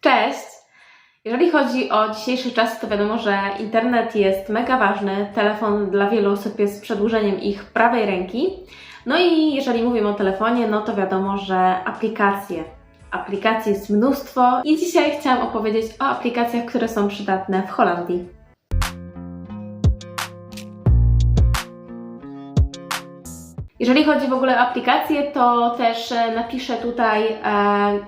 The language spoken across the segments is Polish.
Cześć! Jeżeli chodzi o dzisiejszy czas, to wiadomo, że internet jest mega ważny. Telefon dla wielu osób jest przedłużeniem ich prawej ręki. No i jeżeli mówimy o telefonie, no to wiadomo, że aplikacji jest mnóstwo i dzisiaj chciałam opowiedzieć o aplikacjach, które są przydatne w Holandii. Jeżeli chodzi w ogóle o aplikacje, to też napiszę tutaj,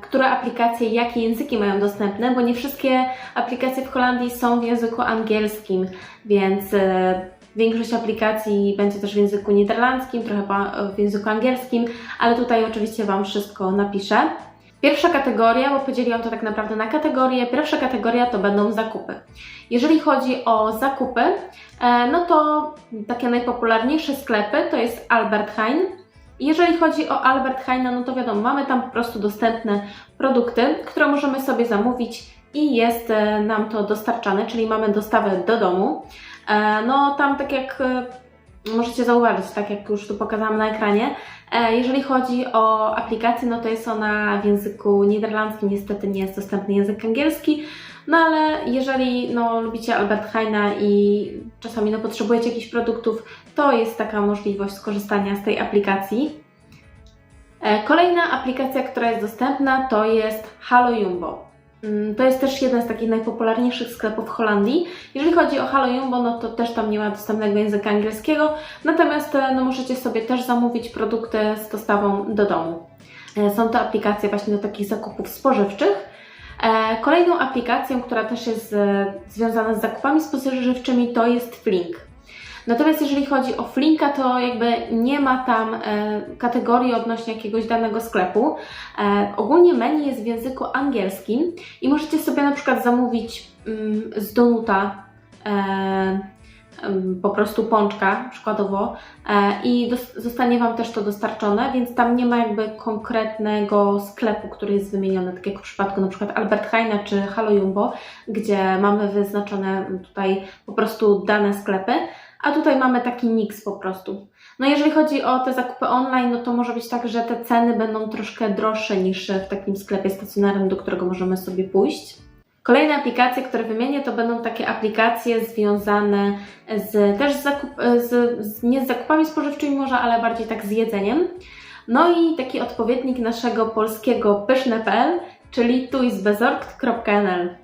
które aplikacje, jakie języki mają dostępne, bo nie wszystkie aplikacje w Holandii są w języku angielskim, więc większość aplikacji będzie też w języku niderlandzkim, trochę w języku angielskim, ale tutaj oczywiście Wam wszystko napiszę. Pierwsza kategoria, bo podzieliłam to tak naprawdę na kategorie. Pierwsza kategoria to będą zakupy. Jeżeli chodzi o zakupy, no to takie najpopularniejsze sklepy to jest Albert Heijn. Jeżeli chodzi o Albert Heijn, no to wiadomo, mamy tam po prostu dostępne produkty, które możemy sobie zamówić i jest nam to dostarczane, czyli mamy dostawę do domu. No tam tak jak możecie zauważyć, tak jak już tu pokazałam na ekranie, jeżeli chodzi o aplikację, no to jest ona w języku niderlandzkim, niestety nie jest dostępny język angielski, no ale jeżeli lubicie Albert Heijna i czasami potrzebujecie jakichś produktów, to jest taka możliwość skorzystania z tej aplikacji. Kolejna aplikacja, która jest dostępna, to jest Hallo Jumbo. To jest też jeden z takich najpopularniejszych sklepów w Holandii. Jeżeli chodzi o Hallo Jumbo, no to też tam nie ma dostępnego języka angielskiego, natomiast możecie sobie też zamówić produkty z dostawą do domu. Są to aplikacje właśnie do takich zakupów spożywczych. Kolejną aplikacją, która też jest związana z zakupami spożywczymi, to jest Flink. Natomiast jeżeli chodzi o Flinka, to jakby nie ma tam kategorii odnośnie jakiegoś danego sklepu. Ogólnie menu jest w języku angielskim i możecie sobie na przykład zamówić z donuta po prostu pączka przykładowo i zostanie Wam też to dostarczone, więc tam nie ma jakby konkretnego sklepu, który jest wymieniony, tak jak w przypadku na przykład Albert Heijna czy Hallo Jumbo, gdzie mamy wyznaczone tutaj po prostu dane sklepy. A tutaj mamy taki miks po prostu. No jeżeli chodzi o te zakupy online, no to może być tak, że te ceny będą troszkę droższe niż w takim sklepie stacjonarnym, do którego możemy sobie pójść. Kolejne aplikacje, które wymienię, to będą takie aplikacje związane nie z zakupami spożywczymi może, ale bardziej tak z jedzeniem. No i taki odpowiednik naszego polskiego pyszne.pl, czyli tuizbezorgt.nl.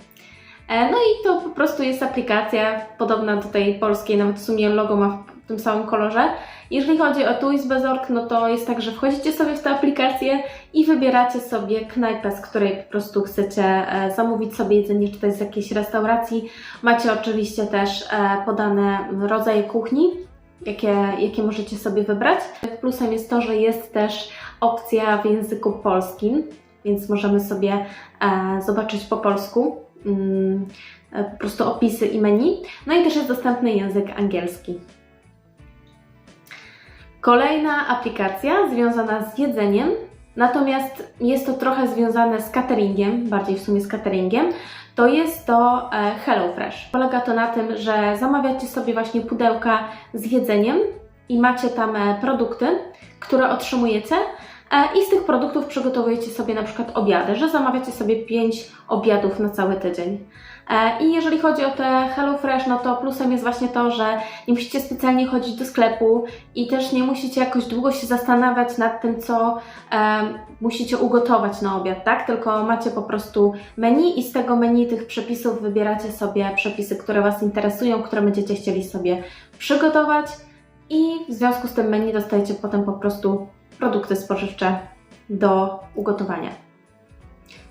No i to po prostu jest aplikacja podobna do tej polskiej, nawet w sumie logo ma w tym samym kolorze. Jeżeli chodzi o tuizbezorgt, no to jest tak, że wchodzicie sobie w tę aplikację i wybieracie sobie knajpę, z której po prostu chcecie zamówić sobie jedzenie, czy to jest z jakiejś restauracji. Macie oczywiście też podane rodzaje kuchni, jakie możecie sobie wybrać. Plusem jest to, że jest też opcja w języku polskim, więc możemy sobie zobaczyć po polsku po prostu opisy i menu. No i też jest dostępny język angielski. Kolejna aplikacja związana z jedzeniem, natomiast jest to trochę związane z cateringiem, bardziej w sumie z cateringiem, to jest to HelloFresh. Polega to na tym, że zamawiacie sobie właśnie pudełka z jedzeniem i macie tam produkty, które otrzymujecie, i z tych produktów przygotowujecie sobie na przykład obiady, że zamawiacie sobie 5 obiadów na cały tydzień. I jeżeli chodzi o te HelloFresh, no to plusem jest właśnie to, że nie musicie specjalnie chodzić do sklepu i też nie musicie jakoś długo się zastanawiać nad tym, co musicie ugotować na obiad, tak? Tylko macie po prostu menu i z tego menu tych przepisów wybieracie sobie przepisy, które Was interesują, które będziecie chcieli sobie przygotować i w związku z tym menu dostajecie potem po prostu produkty spożywcze do ugotowania.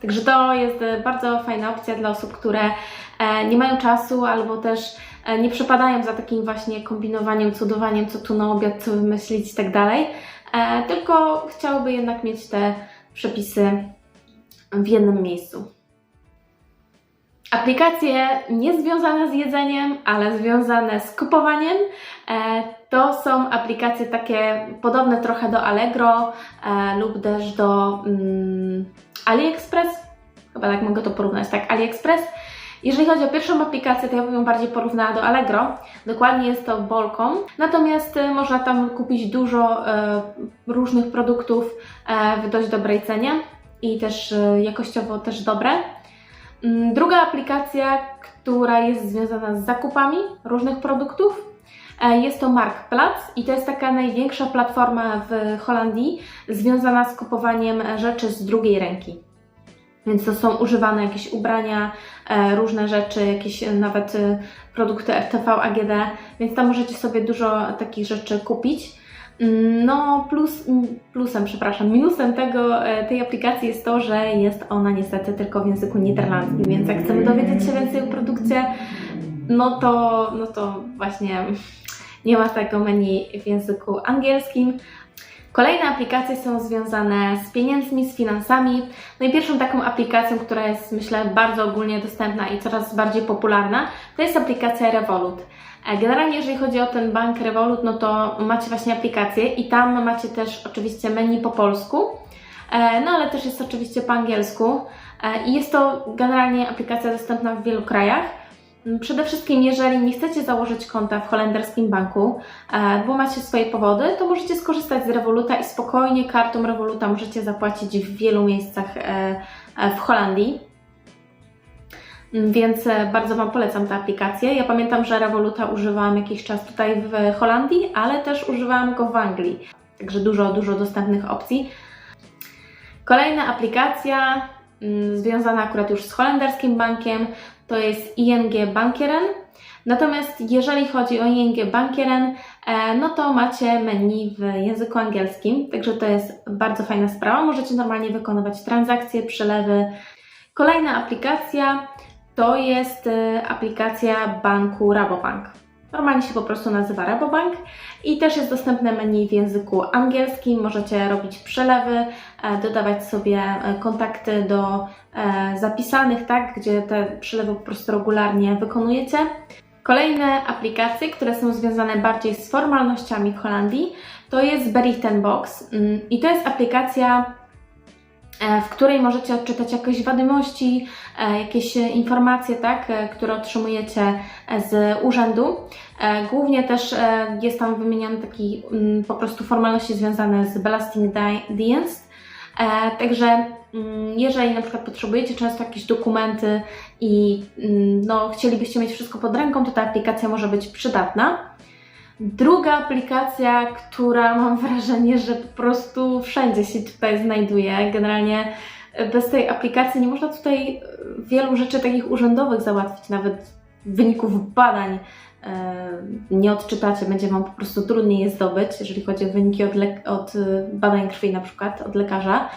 Także to jest bardzo fajna opcja dla osób, które nie mają czasu albo też nie przepadają za takim właśnie kombinowaniem, cudowaniem, co tu na obiad, co wymyślić i tak dalej, tylko chciałyby jednak mieć te przepisy w jednym miejscu. Aplikacje nie związane z jedzeniem, ale związane z kupowaniem, to są aplikacje takie podobne trochę do Allegro lub też do AliExpress, chyba tak mogę to porównać, tak, AliExpress. Jeżeli chodzi o pierwszą aplikację, to ja bym ją bardziej porównała do Allegro, dokładnie jest to Bolcom, natomiast można tam kupić dużo różnych produktów w dość dobrej cenie i też jakościowo też dobre. Druga aplikacja, która jest związana z zakupami różnych produktów, jest to Marktplaats i to jest taka największa platforma w Holandii związana z kupowaniem rzeczy z drugiej ręki. Więc to są używane jakieś ubrania, różne rzeczy, jakieś nawet produkty RTV, AGD, więc tam możecie sobie dużo takich rzeczy kupić. No minusem tej aplikacji jest to, że jest ona niestety tylko w języku niderlandzkim, więc jak chcemy dowiedzieć się więcej o produkcie, no to właśnie nie ma tego menu w języku angielskim. Kolejne aplikacje są związane z pieniędzmi, z finansami. No i pierwszą taką aplikacją, która jest, myślę, bardzo ogólnie dostępna i coraz bardziej popularna, to jest aplikacja Revolut. Generalnie jeżeli chodzi o ten bank Revolut, no to macie właśnie aplikację i tam macie też oczywiście menu po polsku, no ale też jest oczywiście po angielsku i jest to generalnie aplikacja dostępna w wielu krajach. Przede wszystkim, jeżeli nie chcecie założyć konta w holenderskim banku, bo macie swoje powody, to możecie skorzystać z Revoluta i spokojnie kartą Revoluta możecie zapłacić w wielu miejscach w Holandii. Więc bardzo Wam polecam tę aplikację. Ja pamiętam, że Revoluta używałam jakiś czas tutaj w Holandii, ale też używałam go w Anglii. Także dużo dostępnych opcji. Kolejna aplikacja związana akurat już z holenderskim bankiem to jest ING Bankeren. Natomiast jeżeli chodzi o ING Bankeren, no to macie menu w języku angielskim, także to jest bardzo fajna sprawa. Możecie normalnie wykonywać transakcje, przelewy. Kolejna aplikacja to jest aplikacja banku Rabobank. Normalnie się po prostu nazywa Rabobank i też jest dostępne menu w języku angielskim. Możecie robić przelewy, dodawać sobie kontakty do zapisanych, tak, gdzie te przelewy po prostu regularnie wykonujecie. Kolejne aplikacje, które są związane bardziej z formalnościami w Holandii, to jest Berichenbox i to jest aplikacja, w której możecie odczytać jakieś wiadomości, jakieś informacje, tak, które otrzymujecie z urzędu. Głównie też jest tam wymieniony taki po prostu formalności związane z Belastingdienst. Także jeżeli na przykład potrzebujecie często jakieś dokumenty i no, chcielibyście mieć wszystko pod ręką, to ta aplikacja może być przydatna. Druga aplikacja, która mam wrażenie, że po prostu wszędzie się tutaj znajduje. Generalnie bez tej aplikacji nie można tutaj wielu rzeczy takich urzędowych załatwić, nawet wyników badań nie odczytacie, będzie Wam po prostu trudniej je zdobyć, jeżeli chodzi o wyniki od badań krwi na przykład, od lekarza.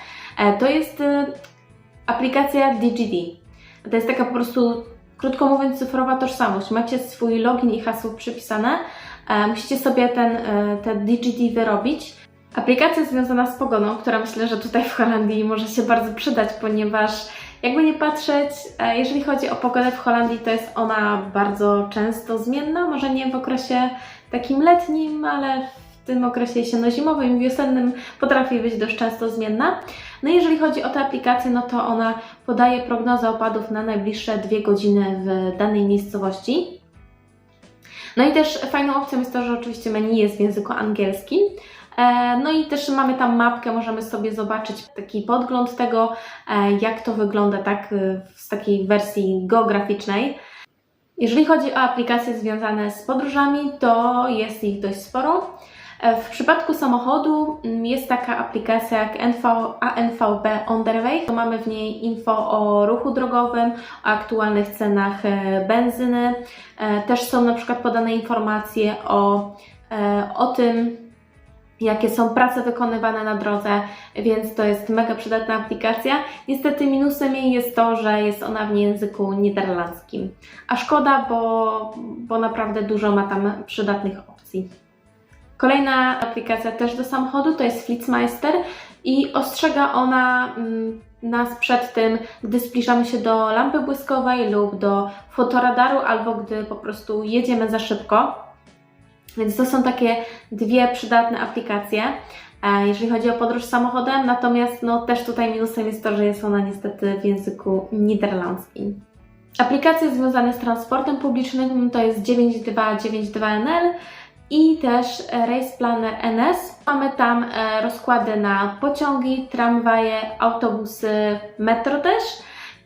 To jest aplikacja DigiD. To jest taka po prostu, krótko mówiąc, cyfrowa tożsamość. Macie swój login i hasło przypisane, musicie sobie te DigiD wyrobić. Aplikacja związana z pogodą, która myślę, że tutaj w Holandii może się bardzo przydać, ponieważ jakby nie patrzeć, jeżeli chodzi o pogodę w Holandii, to jest ona bardzo często zmienna, może nie w okresie takim letnim, ale w tym okresie jesienno-zimowym i wiosennym potrafi być dość często zmienna. No i jeżeli chodzi o tę aplikację, no to ona podaje prognozę opadów na najbliższe 2 godziny w danej miejscowości. No i też fajną opcją jest to, że oczywiście menu jest w języku angielskim. No i też mamy tam mapkę, możemy sobie zobaczyć taki podgląd tego, jak to wygląda tak w takiej wersji geograficznej. Jeżeli chodzi o aplikacje związane z podróżami, to jest ich dość sporo. W przypadku samochodu jest taka aplikacja jak ANVB On The Way. To mamy w niej info o ruchu drogowym, o aktualnych cenach benzyny. Też są na przykład podane informacje o tym, jakie są prace wykonywane na drodze, więc to jest mega przydatna aplikacja. Niestety minusem jej jest to, że jest ona w języku niderlandzkim. A szkoda, bo naprawdę dużo ma tam przydatnych opcji. Kolejna aplikacja też do samochodu to jest Flitsmeister i ostrzega ona nas przed tym, gdy zbliżamy się do lampy błyskowej lub do fotoradaru, albo gdy po prostu jedziemy za szybko. Więc to są takie dwie przydatne aplikacje, jeżeli chodzi o podróż samochodem, natomiast no, też tutaj minusem jest to, że jest ona niestety w języku niderlandzkim. Aplikacje związane z transportem publicznym to jest 9292NL i też Reisplanner NS. Mamy tam rozkłady na pociągi, tramwaje, autobusy, metro też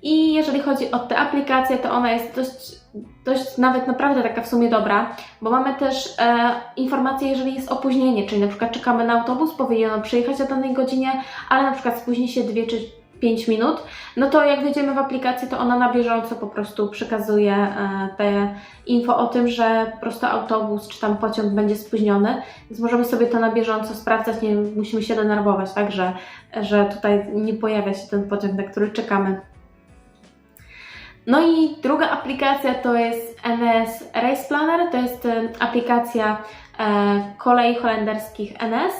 I jeżeli chodzi o tę aplikację, to ona jest dość nawet naprawdę taka w sumie dobra, bo mamy też informacje, jeżeli jest opóźnienie, czyli na przykład czekamy na autobus, powinien przyjechać o danej godzinie, ale na przykład spóźni się 2 czy 5 minut, no to jak wejdziemy w aplikację, to ona na bieżąco po prostu przekazuje te info o tym, że po prostu autobus czy tam pociąg będzie spóźniony, więc możemy sobie to na bieżąco sprawdzać, nie musimy się denerwować, tak, że tutaj nie pojawia się ten pociąg, na który czekamy. No i druga aplikacja to jest NS Race Planner, to jest aplikacja kolei holenderskich NS.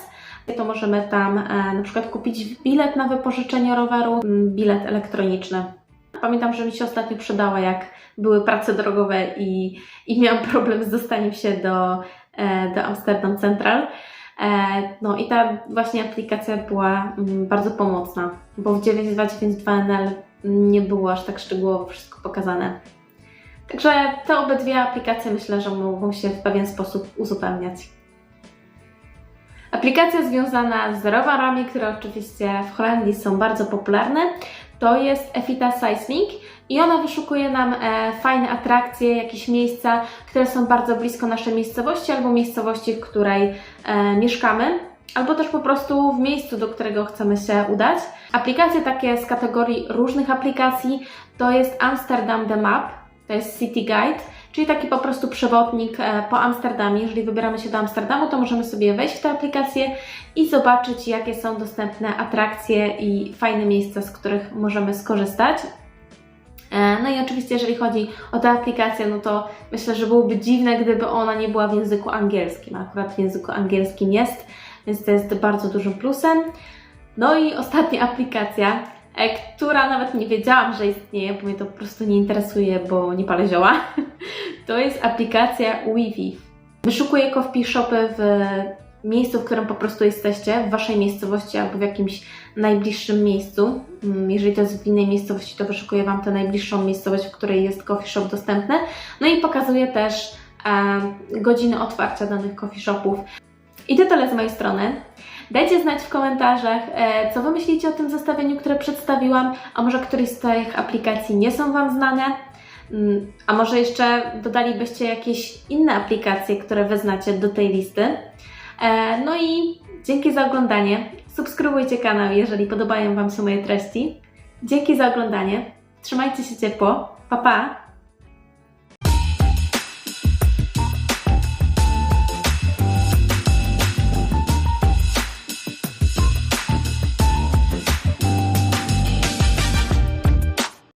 To możemy tam na przykład kupić bilet na wypożyczenie roweru, bilet elektroniczny. Pamiętam, że mi się ostatnio przydała, jak były prace drogowe i miałam problem z dostaniem się do Amsterdam Central. No i ta właśnie aplikacja była bardzo pomocna, bo w 9.2.9.2 NL nie było aż tak szczegółowo wszystko pokazane. Także te obydwie aplikacje myślę, że mogą się w pewien sposób uzupełniać. Aplikacja związana z rowerami, które oczywiście w Holandii są bardzo popularne, to jest Evita Seismic i ona wyszukuje nam fajne atrakcje, jakieś miejsca, które są bardzo blisko naszej miejscowości albo miejscowości, w której mieszkamy, albo też po prostu w miejscu, do którego chcemy się udać. Aplikacje takie z kategorii różnych aplikacji to jest Amsterdam The Map, to jest City Guide, czyli taki po prostu przewodnik po Amsterdamie. Jeżeli wybieramy się do Amsterdamu, to możemy sobie wejść w tę aplikację i zobaczyć, jakie są dostępne atrakcje i fajne miejsca, z których możemy skorzystać. No i oczywiście, jeżeli chodzi o tę aplikację, no to myślę, że byłoby dziwne, gdyby ona nie była w języku angielskim. Akurat w języku angielskim jest, więc to jest bardzo dużym plusem. No i ostatnia aplikacja, która nawet nie wiedziałam, że istnieje, bo mnie to po prostu nie interesuje, bo nie palę zioła. To jest aplikacja Wifi. Wyszukuje coffee shopy w miejscu, w którym po prostu jesteście, w Waszej miejscowości albo w jakimś najbliższym miejscu. Jeżeli to jest w innej miejscowości, to wyszukuje Wam tę najbliższą miejscowość, w której jest coffee shop dostępny. No i pokazuje też godziny otwarcia danych coffee shopów. I to tyle z mojej strony. Dajcie znać w komentarzach, co Wy myślicie o tym zestawieniu, które przedstawiłam, a może któryś z tych aplikacji nie są Wam znane, a może jeszcze dodalibyście jakieś inne aplikacje, które Wy znacie do tej listy. No i dzięki za oglądanie. Subskrybujcie kanał, jeżeli podobają Wam się moje treści. Dzięki za oglądanie. Trzymajcie się ciepło. Pa, pa!